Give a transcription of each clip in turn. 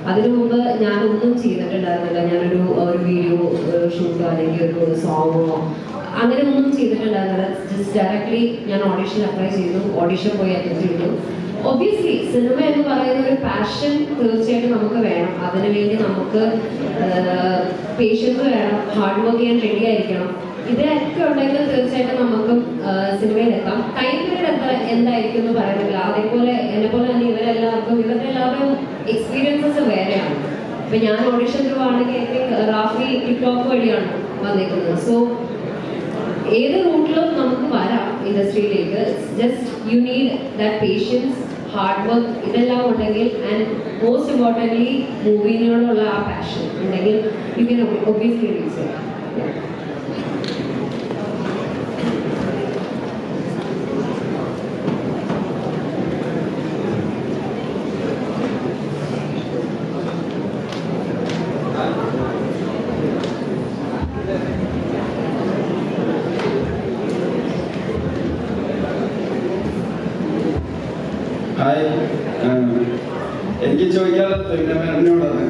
അതിനു മുമ്പ് ഞാനൊന്നും ചെയ്തിട്ടുണ്ടായിരുന്നില്ല. ഞാനൊരു വീഡിയോ ഷൂട്ടോ അല്ലെങ്കിൽ ഒരു സോങ്ങോ അങ്ങനെ ഒന്നും ചെയ്തിട്ടുണ്ടായിരുന്നില്ല. ജസ്റ്റ് ഡയറക്ട്ലി ഞാൻ ഓഡിഷൻ അപ്ലൈ ചെയ്തു, ഓഡിഷൻ പോയി അറ്റൻഡ് ചെയ്തു. ഒബ്വിയസ്ലി സിനിമ എന്ന് പറയുന്ന ഒരു പാഷൻ തീർച്ചയായിട്ടും നമുക്ക് വേണം. അതിനുവേണ്ടി നമുക്ക് പേഷ്യൻസ് വേണം, ഹാർഡ് വർക്ക് ചെയ്യാൻ റെഡി ആയിരിക്കണം. ഇതൊക്കെ ഉണ്ടെങ്കിൽ തീർച്ചയായിട്ടും നമുക്കും സിനിമയിലെത്താം. ടൈം പീരീഡ് എന്തായിരിക്കും എന്ന് പറയുന്നില്ല. അതേപോലെ എന്നെപ്പോലെ തന്നെ ഇവരുടെ എല്ലാവരും എക്സ്പീരിയൻസസ് വേറെയാണ്. ഇപ്പൊ ഞാൻ ഓഡിഷൻ ത്രൂ ആണെങ്കിൽ റാഫി ടിക്ടോക്ക് വഴിയാണ് വന്നേക്കുന്നത്. സോ ഏത് റൂട്ടിലും നമുക്ക് വരാം ഇൻഡസ്ട്രിയിലേക്ക്. Just you need that patience, hard work, ഇതെല്ലാം ഉണ്ടെങ്കിൽ ആൻഡ് മോസ്റ്റ് ഇമ്പോർട്ടൻ്റ്ലി മൂവിനോടുള്ള ആ പാഷൻ ഉണ്ടെങ്കിൽ you can obviously reach it. Hi, എനിക്ക് ചോദിക്കാനുള്ളത് എന്നോടാണ്.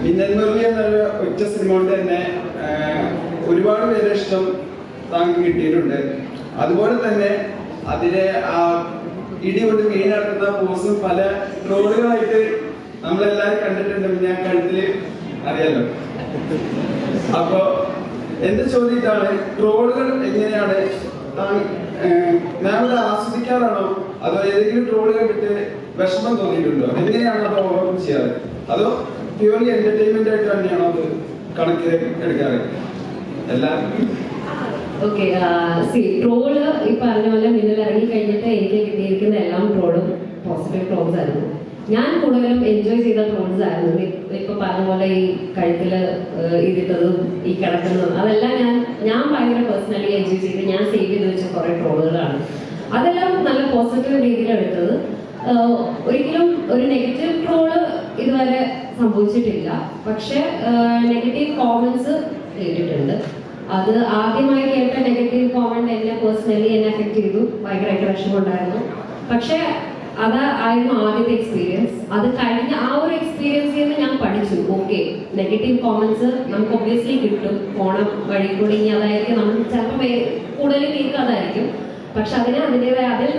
മിന്നൽ മുരളി എന്നൊരു ഒറ്റ സിനിമ കൊണ്ട് തന്നെ ഒരുപാട് പേരെ ഇഷ്ടം താങ്കൾക്ക് കിട്ടിയിട്ടുണ്ട്. അതുപോലെ തന്നെ അതിലെ ആ ഇടികൊണ്ട് വീണടക്കുന്ന പോസും പല ട്രോളുകളായിട്ട് നമ്മളെല്ലാവരും കണ്ടിട്ടുണ്ട്. പിന്നെ കഴുത്തില് അറിയാലോ. അപ്പോ എന്റെ ചോദ്യത്താണ്, ട്രോളുകൾ എങ്ങനെയാണ് ഞാൻ ആസ്വദിക്കാറാണോ അതോ ഏതെങ്കിലും ട്രോള് കണ്ടിട്ട് വിഷമം തോന്നിയിട്ടുണ്ടോ? എങ്ങനെയാണ് അത് ഓവർകം ചെയ്യാറ്? അതോ പ്യൂർലി എന്റർടൈൻമെന്റ് ആയിട്ട് തന്നെയാണോ അത് കണക്കിൽ എടുക്കാറ്? എല്ലാവർക്കും ഓക്കെ, ട്രോള് ഈ പറഞ്ഞ പോലെ മിന്നൽ ഇറങ്ങി കഴിഞ്ഞിട്ട് എനിക്ക് കിട്ടിയിരിക്കുന്ന എല്ലാം ട്രോളും പോസിറ്റീവ് ട്രോൾസ് ആയിരുന്നു. ഞാൻ കൂടുതലും എൻജോയ് ചെയ്ത ട്രോൾസ് ആയിരുന്നു. ഇപ്പൊ പറഞ്ഞ പോലെ ഈ കഴുത്തില് ഇതിട്ടതും ഈ കിടക്കുന്നതും അതെല്ലാം ഞാൻ ഭയങ്കര പേഴ്സണലി എൻജോയ് ചെയ്ത് ഞാൻ സേവ് ചെയ്ത് വെച്ച കുറെ ട്രോളുകളാണ്. അതെല്ലാം നല്ല പോസിറ്റീവ് രീതിയിലാണ് എടുത്തത്. ഒരിക്കലും ഒരു നെഗറ്റീവ് ട്രോള് ഇതുവരെ സംഭവിച്ചിട്ടില്ല. പക്ഷെ നെഗറ്റീവ് കോമന്റ്സ് കേട്ടിട്ടുണ്ട്. അത് ആദ്യമായി കേട്ട നെഗറ്റീവ് കോമന്റ് എന്നെ പേഴ്സണലി എഫക്ട് ചെയ്തു. ഭയങ്കരമായിട്ട് വിഷമമുണ്ടായിരുന്നു. പക്ഷെ അതായിരുന്നു ആദ്യത്തെ എക്സ്പീരിയൻസ്. അത് കഴിഞ്ഞ ആ ഒരു എക്സ്പീരിയൻസിൽ നിന്ന് ഞാൻ പഠിച്ചു. ഓക്കെ, നെഗറ്റീവ് കോമന്റ്സ് നമുക്ക് ഒബ്വിയസ്ലി കിട്ടും പോണ വഴി കൂടി. ഇനി അതായിരിക്കും നമ്മൾ ചിലപ്പോൾ കൂടുതൽ കേൾക്കുക അതായിരിക്കും. പക്ഷെ അതിൽ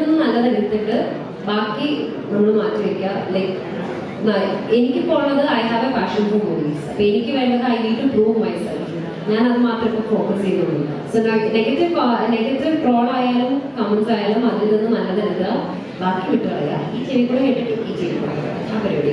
നിന്ന് നല്ലത് എടുത്തിട്ട് ബാക്കി നമ്മൾ മാറ്റി വയ്ക്കുക. ലൈക്ക് എനിക്കിപ്പോൾ ഉള്ളത് I have a passion for movies. അപ്പൊ എനിക്ക് വേണ്ടത് I need to prove myself. ഞാൻ അത് മാത്രം ഇപ്പോൾ ഫോക്കസ് ചെയ്യുന്നുള്ളൂ. സോ നെഗറ്റീവ് ട്രോൾ ആയാലും കമന്റ്സ് ആയാലും അതിൽ നിന്ന് നല്ലത് എടുക്കുക, ബാക്കി വിട്ടു കളയുക. ഈ ചെവി കൂടെ കേട്ടിട്ട് ഈ ചെവി കൂടെ ആ പരിപാടി.